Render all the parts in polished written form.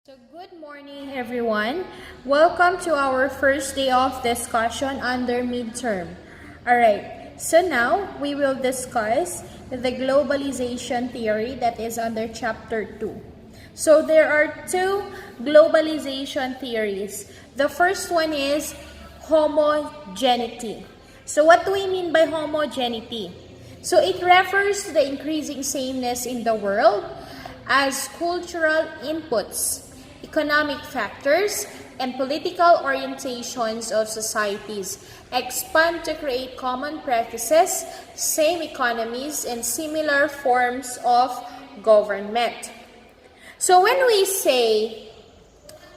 So good morning everyone. Welcome to our first day of discussion under midterm. Alright, so now we will discuss the globalization theory that is under chapter 2. So there are two globalization theories. The first one is homogeneity. So what do we mean by homogeneity? So it refers to the increasing sameness in the world as cultural inputs, economic factors, and political orientations of societies expand to create common practices, same economies, and similar forms of government. So when we say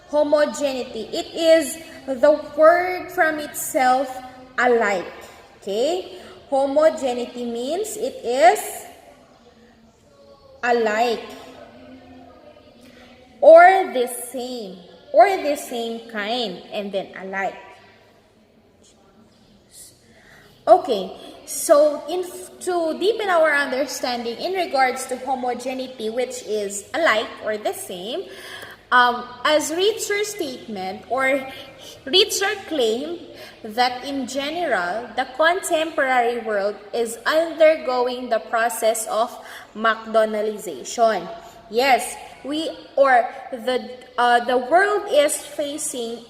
homogeneity, it is the word from itself alike. Okay? Homogeneity means it is alike, or the same kind, and then alike. Okay, so to deepen our understanding in regards to homogeneity, which is alike or the same, as Ritzer's statement or Ritzer claimed that in general, the contemporary world is undergoing the process of McDonaldization. Yes, the world is facing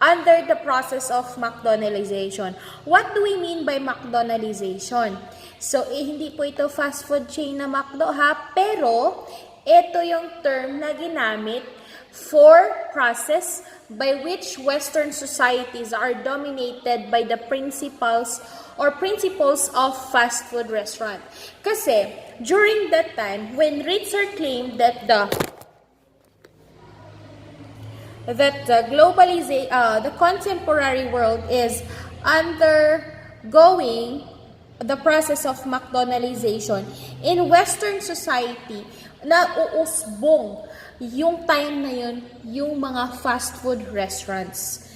under the process of McDonaldization. What do we mean by McDonaldization? So, hindi po ito fast food chain na McDo ha, pero ito yung term na ginamit for process by which Western societies are dominated by the principles of fast food restaurant. Kasi, during that time, when Ritzer claimed that the contemporary world is undergoing the process of McDonaldization, in Western society, nauusbong yung time na yun, yung mga fast food restaurants.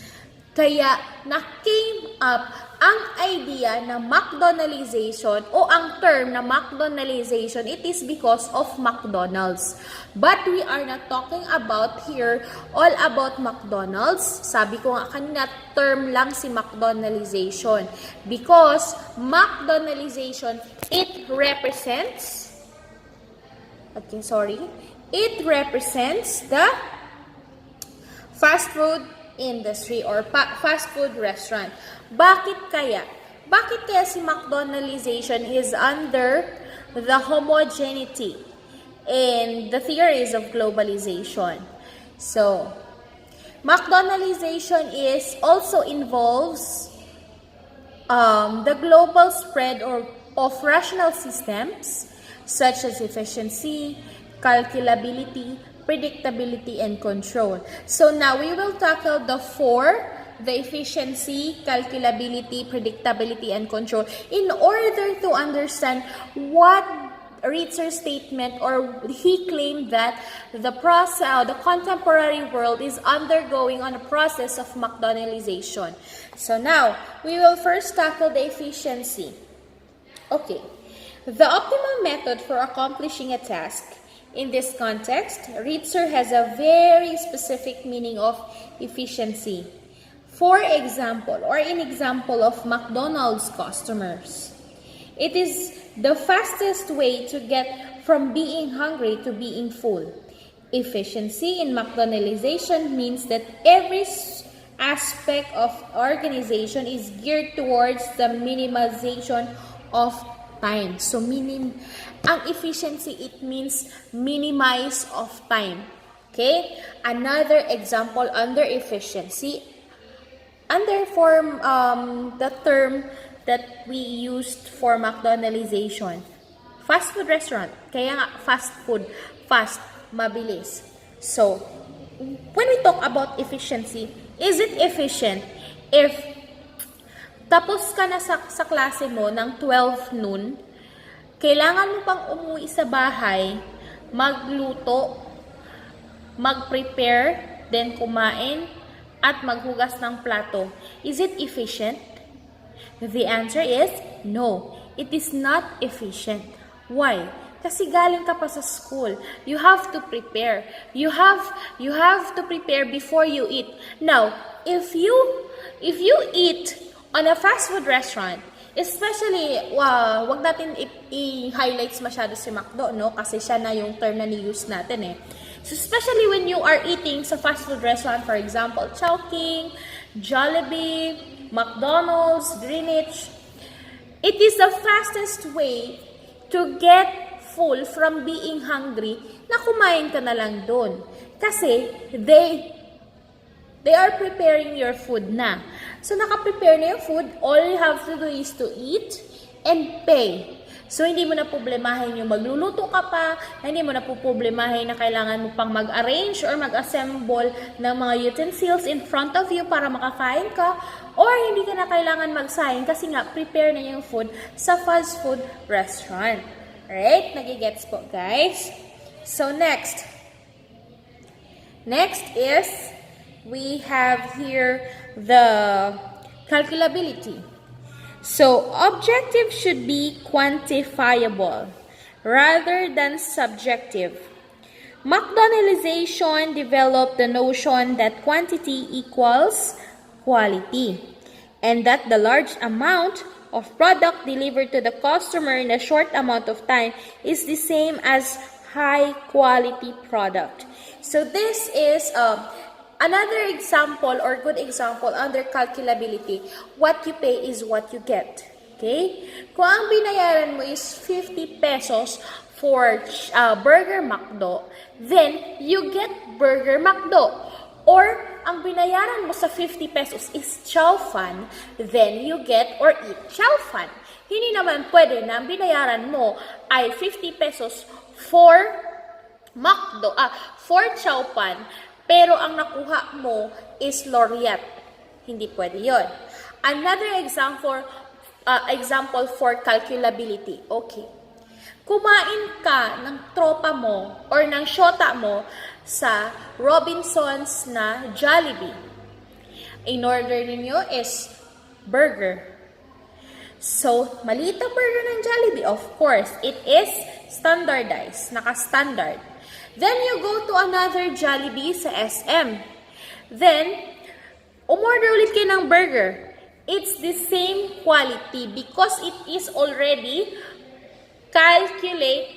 Kaya, na-came up ang idea na McDonaldization o ang term na McDonaldization, it is because of McDonald's. But we are not talking about here all about McDonald's. Sabi ko nga kanina, term lang si McDonaldization. Because McDonaldization, it represents the fast food industry or fast food restaurant. Bakit kaya? Bakit kaya si McDonaldization is under the homogeneity and the theories of globalization? So, McDonaldization is also involves the global spread of rational systems such as efficiency, calculability, predictability, and control. So now we will tackle the efficiency, calculability, predictability, and control in order to understand what Ritzer's statement, or he claimed that the contemporary world is undergoing on a process of McDonaldization. So now, we will first tackle the efficiency. Okay. The optimal method for accomplishing a task. In this context, Ritzer has a very specific meaning of efficiency. For example, or in example of McDonald's customers, it is the fastest way to get from being hungry to being full. Efficiency in McDonaldization means that every aspect of organization is geared towards the minimization of time. So, ang efficiency, it means minimize of time. Okay? Another example under efficiency, the term that we used for McDonaldization, fast food restaurant. Kaya nga, fast food, fast, mabilis. So, when we talk about efficiency, is it efficient if tapos ka na sa klase mo ng 12 noon, kailangan mo pang umuwi sa bahay, magluto, mag-prepare, then kumain, at maghugas ng plato. Is it efficient? The answer is no. It is not efficient. Why? Kasi galing ka pa sa school. You have to prepare. You have to prepare before you eat. Now, if you eat on a fast food restaurant, especially, wag natin i-highlights masyado si McDo, no? Kasi siya na yung term na ni-use natin eh. So, especially when you are eating sa fast food restaurant, for example, Chowking, Jollibee, McDonald's, Greenwich, it is the fastest way to get full from being hungry na kumain ka na lang doon. Kasi, they are preparing your food na. So, naka-prepare na yung food, all you have to do is to eat and pay. So, hindi mo na problemahin yung magluluto ka pa, hindi mo na problemahin na kailangan mo pang mag-arrange or mag-assemble ng mga utensils in front of you para makakain ka, or hindi ka na kailangan magsayang kasi nga, prepare na yung food sa fast food restaurant. Alright? Nagigets po, guys? So, next is, we have here the calculability. So, objective should be quantifiable rather than subjective. McDonaldization developed the notion that quantity equals quality, and that the large amount of product delivered to the customer in a short amount of time is the same as high quality product. So, this is another example or good example under calculability. What you pay is what you get. Okay? Kung ang binayaran mo is 50 pesos for Burger McDo, then you get Burger McDo. Or ang binayaran mo sa 50 pesos is chow fan, then you get or eat chow fan. Hindi naman pwede na ang binayaran mo ay 50 pesos for McDo, for chow fan, pero ang nakuha mo is laureate. Hindi pwede yun. Another example for calculability. Okay. Kumain ka ng tropa mo or ng syota mo sa Robinsons na Jollibee. In order ninyo is burger. So, maliit ang burger ng Jollibee. Of course, it is standardized. Naka-standard. Then, you go to another Jollibee sa SM. Then, umorder ulit kayo ng burger. It's the same quality because it is already calculate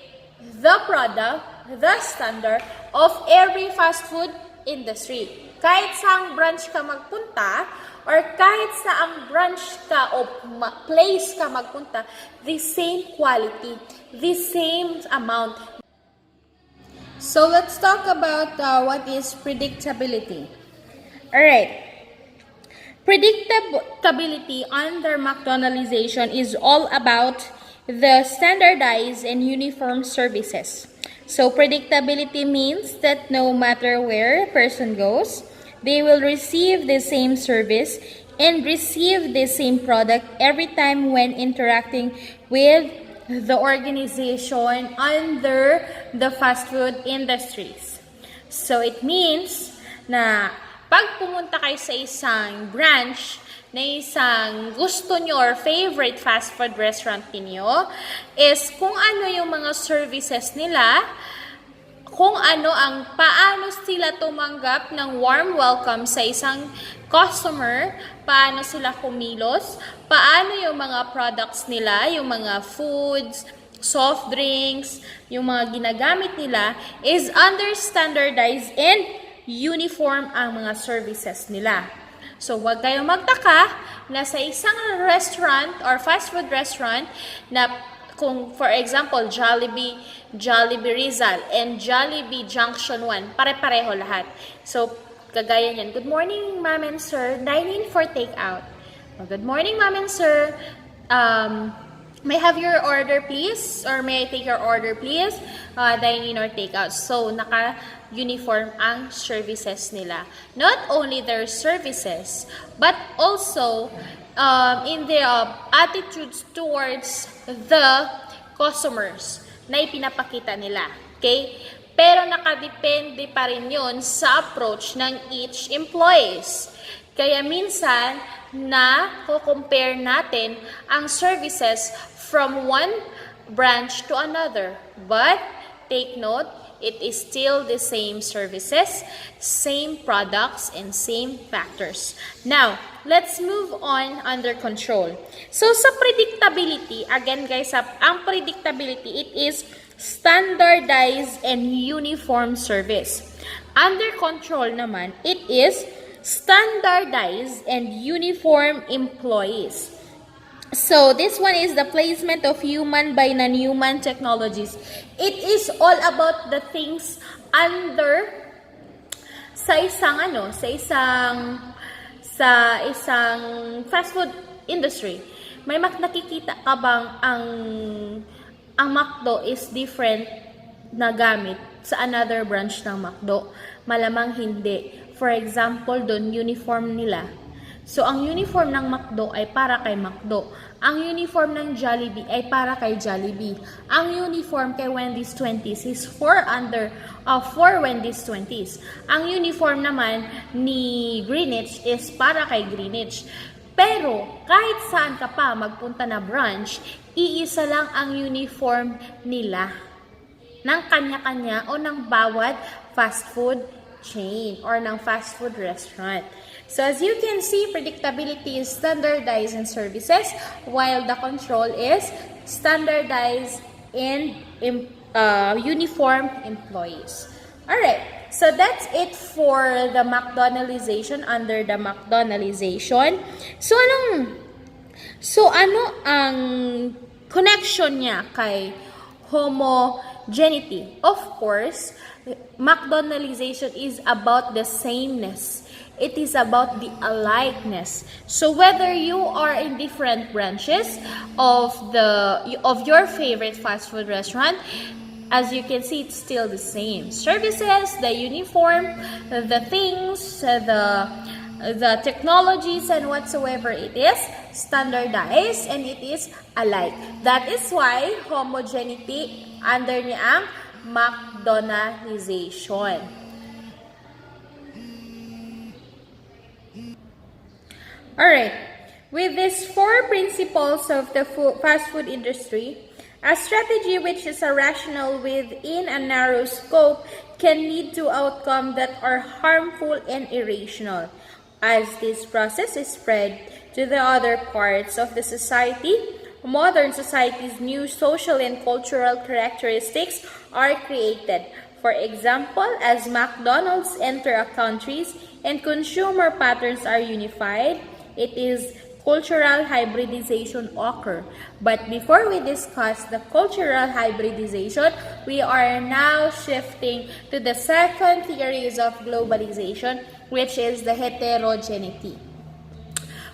the product, the standard of every fast food industry. Kahit saang branch ka magpunta, or kahit saang branch ka o place ka magpunta, the same quality, the same amount. So, let's talk about what is predictability. Alright. Predictability under McDonaldization is all about the standardized and uniform services. So, predictability means that no matter where a person goes, they will receive the same service and receive the same product every time when interacting with the organization under the fast food industries. So, it means na pag pumunta kayo sa isang branch na isang gusto nyo or favorite fast food restaurant niyo is kung ano yung mga services nila, kung ano paano sila tumanggap ng warm welcome sa isang customer, paano sila kumilos, paano yung mga products nila, yung mga foods, soft drinks, yung mga ginagamit nila is under standardized and uniform ang mga services nila. So, huwag kayong magtaka na sa isang restaurant or fast food restaurant na kung, for example, Jollibee Rizal and Jollibee Junction 1, pare-pareho lahat. So, kagaya niyan, good morning, ma'am and sir, dine in for takeout. Oh, good morning, ma'am and sir, may I have your order please? Or may I take your order please? Dine in or takeout. So, naka-uniform ang services nila. Not only their services, but also in their attitudes towards the customers na ipinapakita nila. Okay? Pero nakadepende pa rin yun sa approach ng each employees. Kaya minsan, na compare natin ang services from one branch to another. But take note, it is still the same services, same products, and same factors. Now, let's move on under control. So, sa predictability, again guys, ang predictability, it is standardized and uniform service. Under control naman, it is standardized and uniform employees. So, this one is the placement of human by non-human technologies. It is all about the things under sa isang fast food industry. May nakikita ka bang ang McDo is different na gamit sa another branch ng McDo? Malamang hindi. For example, doon uniform nila. So, ang uniform ng McDo ay para kay McDo. Ang uniform ng Jollibee ay para kay Jollibee. Ang uniform kay Wendy's 20s is for Wendy's 20s. Ang uniform naman ni Greenwich is para kay Greenwich. Pero, kahit saan ka pa magpunta na branch, iisa lang ang uniform nila ng kanya-kanya o ng bawat fast food chain or ng fast food restaurant. So, as you can see, predictability is standardized in services, while the control is standardized in uniform employees. Alright, so that's it for the McDonaldization under the McDonaldization. So, ano ang connection niya kay homogeneity? Of course, McDonaldization is about the sameness. It is about the alikeness. So whether you are in different branches of your favorite fast food restaurant, as you can see, it's still the same. Services, the uniform, the things, the technologies, and whatsoever it is, standardized and it is alike. That is why homogeneity under niya ang McDonaldization. Alright, with these 4 principles of the fast food industry, a strategy which is rational within a narrow scope can lead to outcomes that are harmful and irrational. As this process is spread to the other parts of the society, modern society's new social and cultural characteristics are created. For example, as McDonald's enter a countries and consumer patterns are unified, it is cultural hybridization occur. But before we discuss the cultural hybridization, we are now shifting to the second theories of globalization, which is the heterogeneity.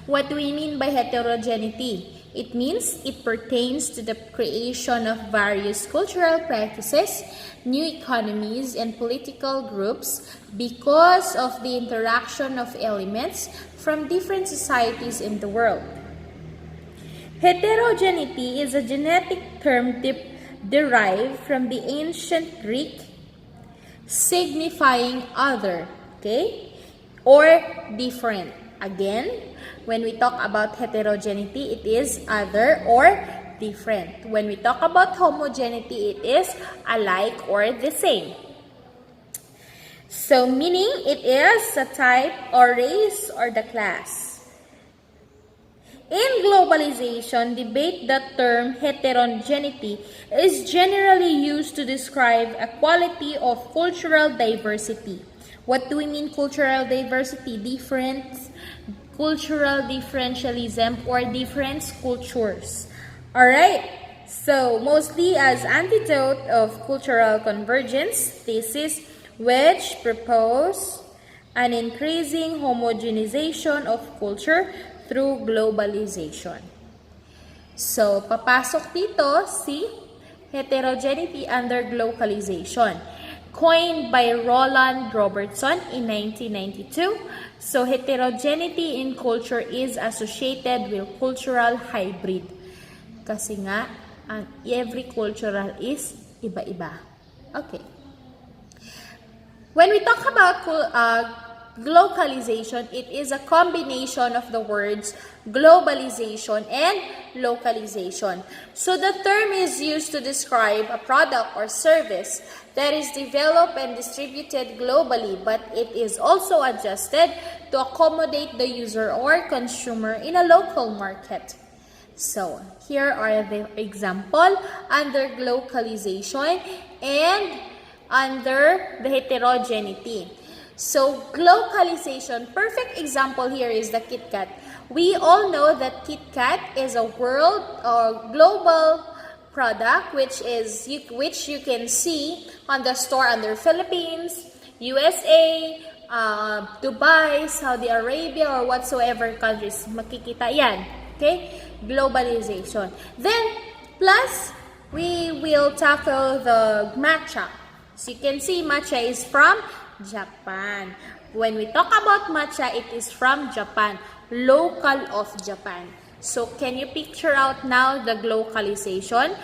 What do we mean by heterogeneity? It means it pertains to the creation of various cultural practices, new economies, and political groups because of the interaction of elements from different societies in the world. Heterogeneity is a genetic term derived from the ancient Greek signifying other, okay, or different. Again, when we talk about heterogeneity, it is other or different. When we talk about homogeneity, it is alike or the same. So, meaning it is a type or race or the class. In globalization debate, the term heterogeneity is generally used to describe a quality of cultural diversity. What do we mean cultural diversity? Different cultural differentialism or different cultures. Alright, so mostly as antidote of cultural convergence thesis, which propose an increasing homogenization of culture through globalization. So, papasok dito si heterogeneity under glocalization, coined by Roland Robertson in 1992. So, heterogeneity in culture is associated with cultural hybrid. Kasi nga, every cultural is iba-iba. Okay. When we talk about glocalization, it is a combination of the words globalization and localization. So the term is used to describe a product or service that is developed and distributed globally, but it is also adjusted to accommodate the user or consumer in a local market. So here are the example under glocalization and under the heterogeneity. So glocalization, perfect example here is the Kit Kat. We all know that Kit Kat is a world or global product which you can see on the store under Philippines, USA, Dubai, Saudi Arabia, or whatsoever countries. Makikita yan. Okay? Globalization. Then, plus, we will tackle the matcha. So you can see matcha is from Japan. When we talk about matcha, it is from Japan, local of Japan. So can you picture out now the glocalization?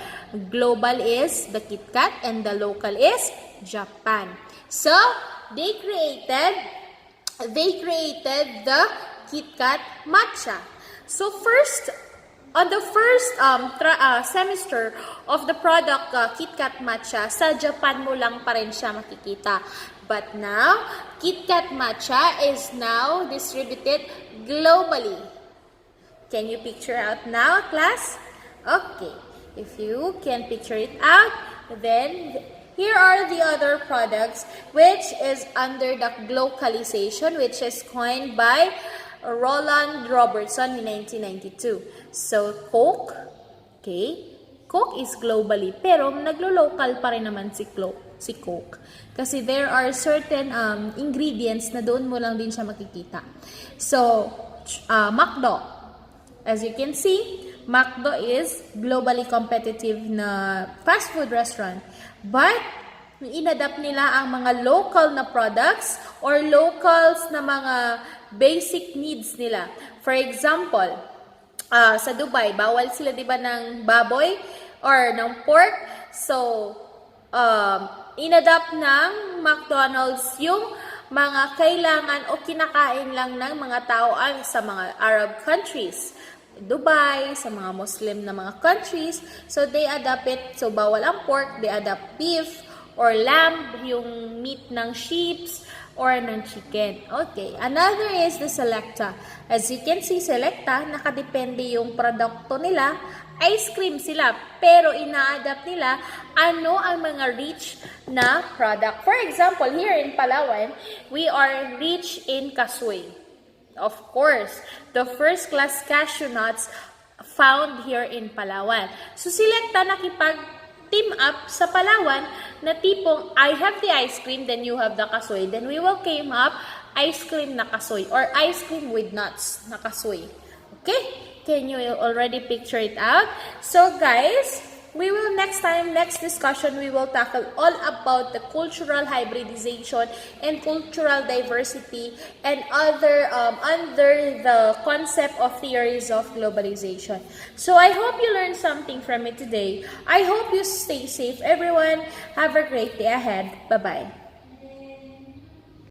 Global is the Kit Kat and the local is Japan. So they created the Kit Kat matcha. So first, on the first semester of the product Kit Kat matcha, sa Japan mo lang pa rin siya makikita. But now, Kit Kat matcha is now distributed globally. Can you picture out now, class? Okay. If you can picture it out, then here are the other products which is under the glocalization, which is coined by Roland Robertson in 1992. So, Coke, okay? Coke is globally, pero naglo-local pa rin naman si Coke. Kasi there are certain ingredients na doon mo lang din siya makikita. So, McDo. As you can see, McDo is globally competitive na fast food restaurant. But, inadapt nila ang mga local na products or locals na mga basic needs nila. For example, sa Dubai, bawal sila diba ng baboy or ng pork. So, inadapt ng McDonald's yung mga kailangan o kinakain lang ng mga tao sa mga Arab countries. Dubai, sa mga Muslim na mga countries. So, they adapt it. So, bawal ang pork, they adapt beef or lamb, yung meat ng sheep or ng chicken. Okay. Another is the Selecta. As you can see, Selecta, nakadepende yung produkto nila. Ice cream sila, pero ina-adapt nila ano ang mga rich na product. For example, here in Palawan, we are rich in kasui. Of course, the first class cashew nuts found here in Palawan. So, Selecta nakipag-team up sa Palawan na tipong, I have the ice cream, then you have the kasui. Then we will came up ice cream na kasui or ice cream with nuts na kasui. Okay? Can you already picture it out? So, guys, we will next discussion, we will tackle all about the cultural hybridization and cultural diversity and other under the concept of theories of globalization. So I hope you learned something from it today. I hope you stay safe, everyone. Have a great day ahead. Bye-bye.